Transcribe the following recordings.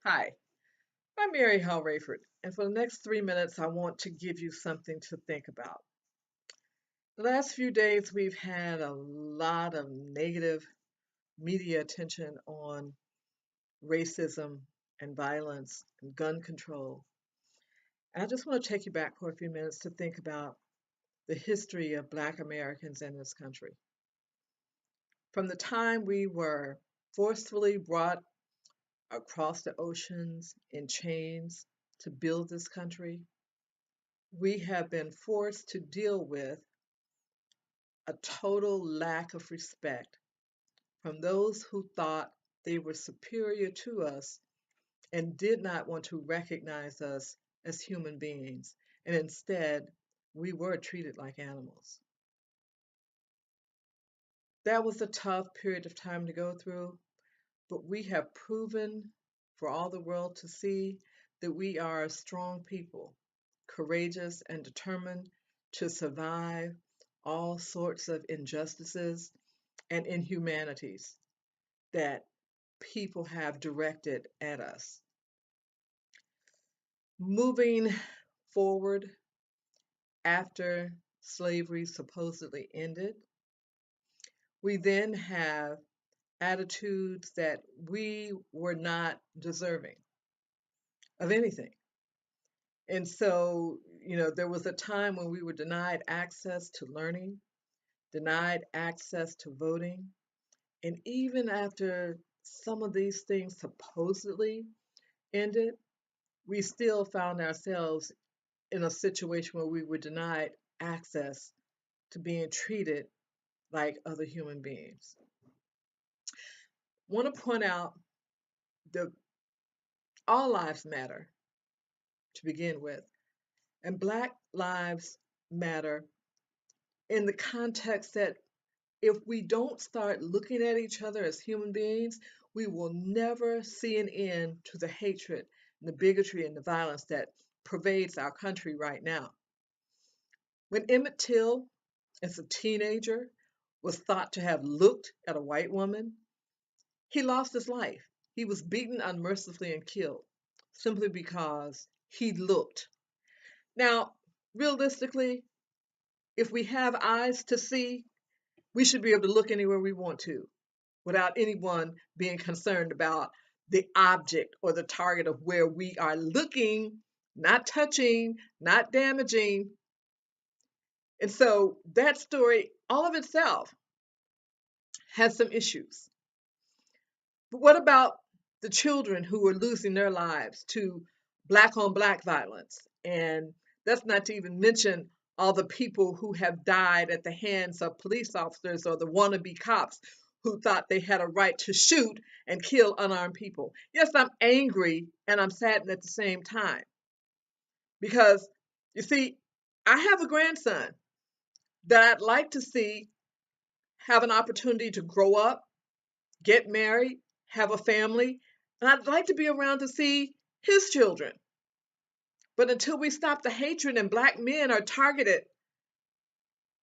Hi, I'm Mary Hall-Rayford, and for the next 3 minutes, I want to give you something to think about. The last few days, we've had a lot of negative media attention on racism and violence and gun control. And I just want to take you back for a few minutes to think about the history of Black Americans in this country. From the time we were forcefully brought across the oceans in chains to build this country, we have been forced to deal with a total lack of respect from those who thought they were superior to us and did not want to recognize us as human beings. And instead, we were treated like animals. That was a tough period of time to go through, but we have proven for all the world to see that we are a strong people, courageous and determined to survive all sorts of injustices and inhumanities that people have directed at us. Moving forward after slavery supposedly ended, we then have attitudes that we were not deserving of anything. And so, there was a time when we were denied access to learning, denied access to voting. And even after some of these things supposedly ended, we still found ourselves in a situation where we were denied access to being treated like other human beings. I want to point out that all lives matter to begin with, and Black lives matter in the context that if we don't start looking at each other as human beings, we will never see an end to the hatred and the bigotry and the violence that pervades our country right now. When Emmett Till, as a teenager, was thought to have looked at a white woman, he lost his life. He was beaten unmercifully and killed simply because he looked. Now, realistically, if we have eyes to see, we should be able to look anywhere we want to without anyone being concerned about the object or the target of where we are looking, not touching, not damaging. And so that story, all of itself, has some issues. But what about the children who are losing their lives to Black on Black violence? And that's not to even mention all the people who have died at the hands of police officers or the wannabe cops who thought they had a right to shoot and kill unarmed people. Yes, I'm angry and I'm saddened at the same time because, you see, I have a grandson that I'd like to see have an opportunity to grow up, get married, have a family, and I'd like to be around to see his children. But until we stop the hatred and Black men are targeted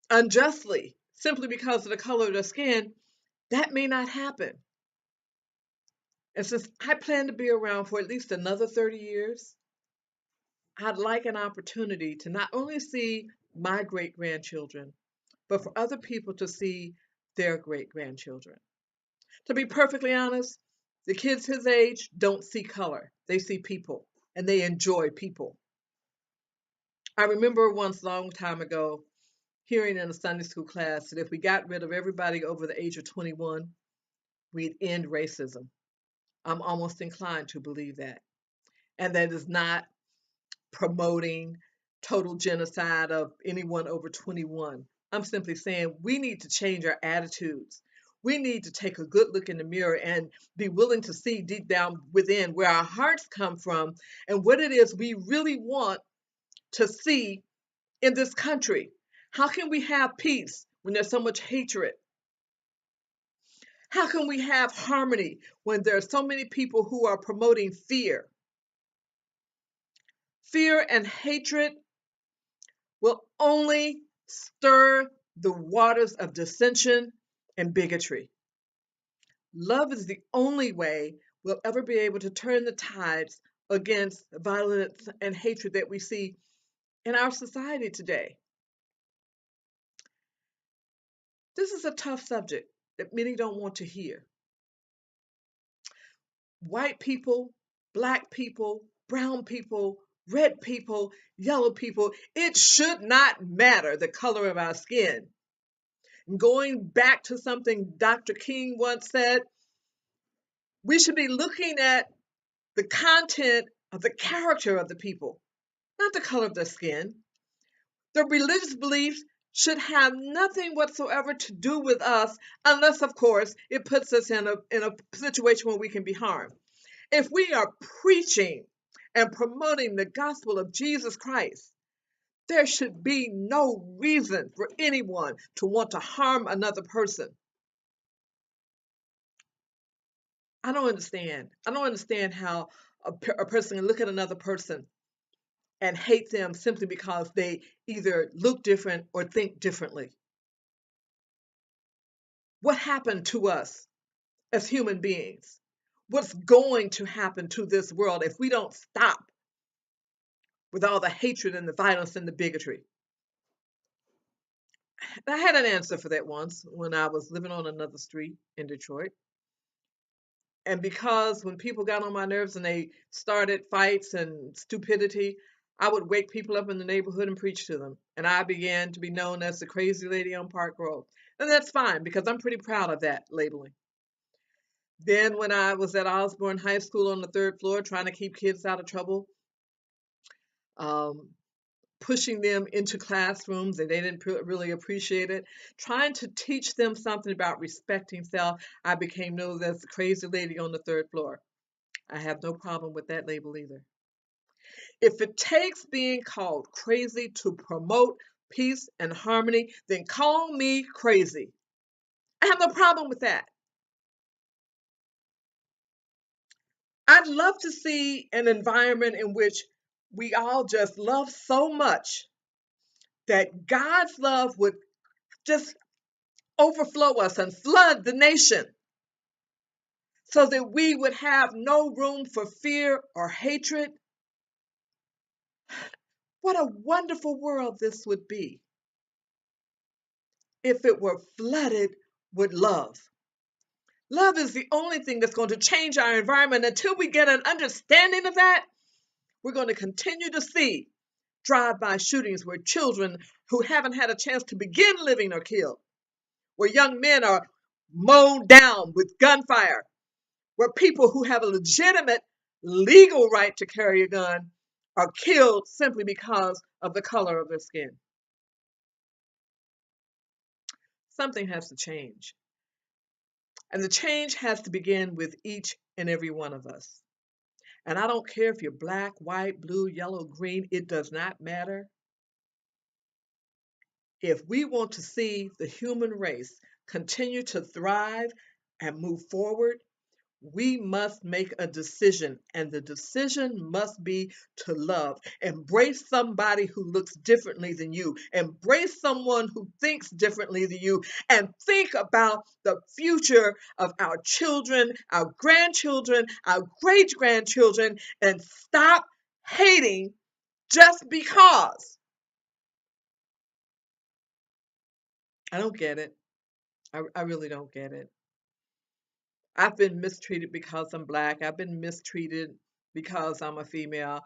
unjustly simply because of the color of their skin, that may not happen. And since I plan to be around for at least another 30 years, I'd like an opportunity to not only see my great grandchildren, but for other people to see their great grandchildren. To be perfectly honest, the kids his age don't see color. They see people and they enjoy people. I remember once a long time ago hearing in a Sunday school class that if we got rid of everybody over the age of 21, we'd end racism. I'm almost inclined to believe that. And that is not promoting total genocide of anyone over 21. I'm simply saying we need to change our attitudes. We need to take a good look in the mirror and be willing to see deep down within where our hearts come from and what it is we really want to see in this country. How can we have peace when there's so much hatred? How can we have harmony when there are so many people who are promoting fear? Fear and hatred will only stir the waters of dissension and bigotry. Love is the only way will ever be able to turn the tides against violence and hatred that we see in our society today. This is a tough subject that many don't want to hear. White people, black people, brown people, red people, yellow people, it should not matter the color of our skin. Going back to something Dr. King once said, we should be looking at the content of the character of the people, not the color of their skin. Their religious beliefs should have nothing whatsoever to do with us, unless, of course, it puts us in a situation where we can be harmed. If we are preaching and promoting the gospel of Jesus Christ, there should be no reason for anyone to want to harm another person. I don't understand. I don't understand how a person can look at another person and hate them simply because they either look different or think differently. What happened to us as human beings? What's going to happen to this world if we don't stop with all the hatred and the violence and the bigotry? I had an answer for that once when I was living on another street in Detroit. And because when people got on my nerves and they started fights and stupidity, I would wake people up in the neighborhood and preach to them. And I began to be known as the crazy lady on Park Road. And that's fine because I'm pretty proud of that labeling. Then when I was at Osborne High School on the third floor trying to keep kids out of trouble, um, pushing them into classrooms and they didn't really appreciate it, trying to teach them something about respecting self, I became known as the crazy lady on the third floor. I have no problem with that label either. If it takes being called crazy to promote peace and harmony, then call me crazy. I have no problem with that. I'd love to see an environment in which we all just love so much that God's love would just overflow us and flood the nation so that we would have no room for fear or hatred. What a wonderful world this would be if it were flooded with love. Love is the only thing that's going to change our environment. Until we get an understanding of that, we're going to continue to see drive-by shootings where children who haven't had a chance to begin living are killed, where young men are mowed down with gunfire, where people who have a legitimate legal right to carry a gun are killed simply because of the color of their skin. Something has to change. And the change has to begin with each and every one of us. And I don't care if you're black, white, blue, yellow, green, it does not matter. If we want to see the human race continue to thrive and move forward, we must make a decision, and the decision must be to love. Embrace somebody who looks differently than you. Embrace someone who thinks differently than you, and think about the future of our children, our grandchildren, our great-grandchildren, and stop hating just because. I don't get it. I really don't get it. I've been mistreated because I'm black. I've been mistreated because I'm a female.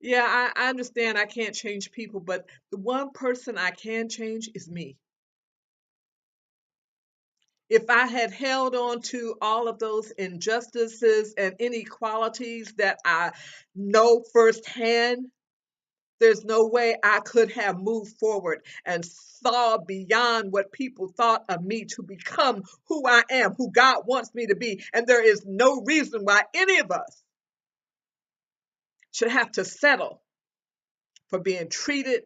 Yeah, I understand I can't change people, but the one person I can change is me. If I had held on to all of those injustices and inequalities that I know firsthand, there's no way I could have moved forward and saw beyond what people thought of me to become who I am, who God wants me to be. And there is no reason why any of us should have to settle for being treated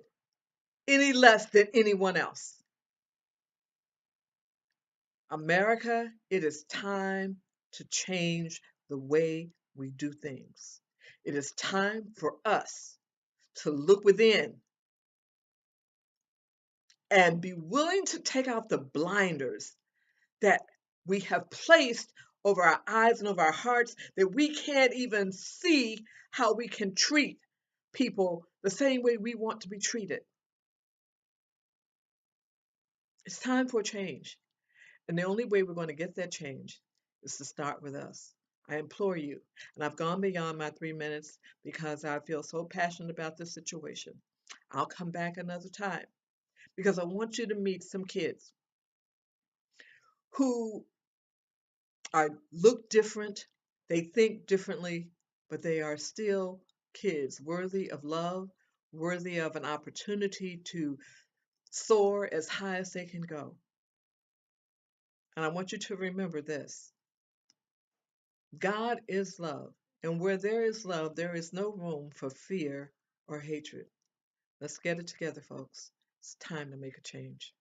any less than anyone else. America, it is time to change the way we do things. It is time for us to look within and be willing to take off the blinders that we have placed over our eyes and over our hearts that we can't even see how we can treat people the same way we want to be treated. It's time for a change. And the only way we're going to get that change is to start with us. I implore you, and I've gone beyond my 3 minutes because I feel so passionate about this situation. I'll come back another time because I want you to meet some kids who look different, they think differently, but they are still kids worthy of love, worthy of an opportunity to soar as high as they can go. And I want you to remember this: God is love, and where there is love, there is no room for fear or hatred. Let's get it together, folks. It's time to make a change.